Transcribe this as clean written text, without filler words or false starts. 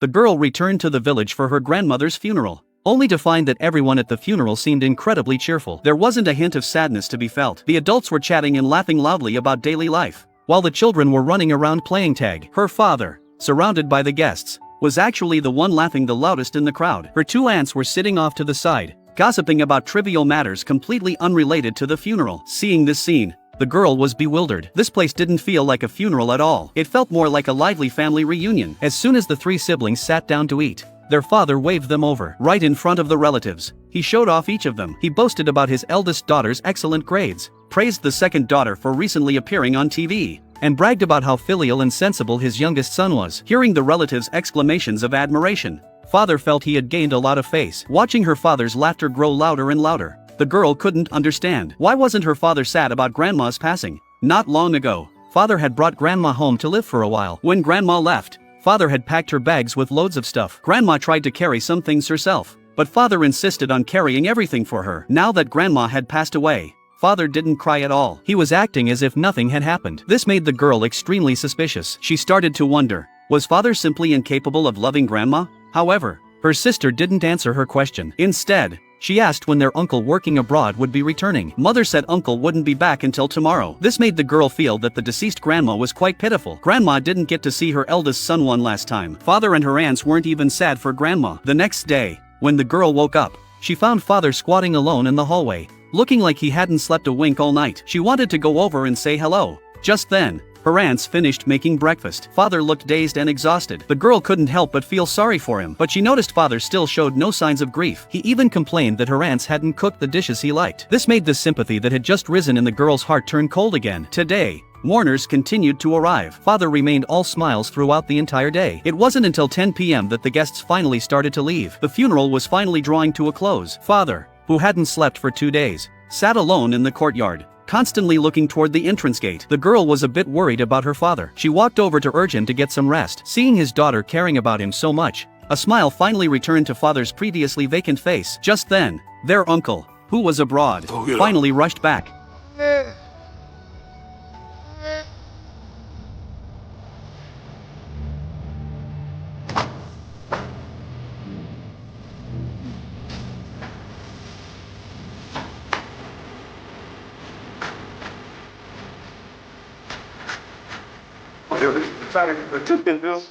The girl returned to the village for her grandmother's funeral, only to find that everyone at the funeral seemed incredibly cheerful. There wasn't a hint of sadness to be felt. The adults were chatting and laughing loudly about daily life, while the children were running around playing tag. Her father, surrounded by the guests, was actually the one laughing the loudest in the crowd. Her two aunts were sitting off to the side, gossiping about trivial matters completely unrelated to the funeral. Seeing this scene, the girl was bewildered. This place didn't feel like a funeral at all. It felt more like a lively family reunion. As soon as the three siblings sat down to eat, their father waved them over. Right in front of the relatives, he showed off each of them. He boasted about his eldest daughter's excellent grades, praised the second daughter for recently appearing on TV, and bragged about how filial and sensible his youngest son was. Hearing the relatives' exclamations of admiration, father felt he had gained a lot of face. Watching her father's laughter grow louder and louder, the girl couldn't understand. Why wasn't her father sad about grandma's passing? Not long ago, father had brought grandma home to live for a while. When grandma left, father had packed her bags with loads of stuff. Grandma tried to carry some things herself, but father insisted on carrying everything for her. Now that grandma had passed away, father didn't cry at all. He was acting as if nothing had happened. This made the girl extremely suspicious. She started to wonder, was father simply incapable of loving grandma? However, her sister didn't answer her question. Instead, she asked when their uncle working abroad would be returning. Mother said uncle wouldn't be back until tomorrow. This made the girl feel that the deceased grandma was quite pitiful. Grandma didn't get to see her eldest son one last time. Father and her aunts weren't even sad for grandma. The next day, when the girl woke up, she found father squatting alone in the hallway, looking like he hadn't slept a wink all night. She wanted to go over and say hello. Just then, her aunts finished making breakfast. Father looked dazed and exhausted. The girl couldn't help but feel sorry for him, but she noticed father still showed no signs of grief. He even complained that her aunts hadn't cooked the dishes he liked. This made the sympathy that had just risen in the girl's heart turn cold again. Today, mourners continued to arrive. Father remained all smiles throughout the entire day. It wasn't until 10 p.m. that the guests finally started to leave. The funeral was finally drawing to a close. Father, who hadn't slept for 2 days, sat alone in the courtyard, constantly looking toward the entrance gate. The girl was a bit worried about her father. She walked over to urge him to get some rest. Seeing his daughter caring about him so much, a smile finally returned to father's previously vacant face. Just then, their uncle, who was abroad, finally rushed back. Trying to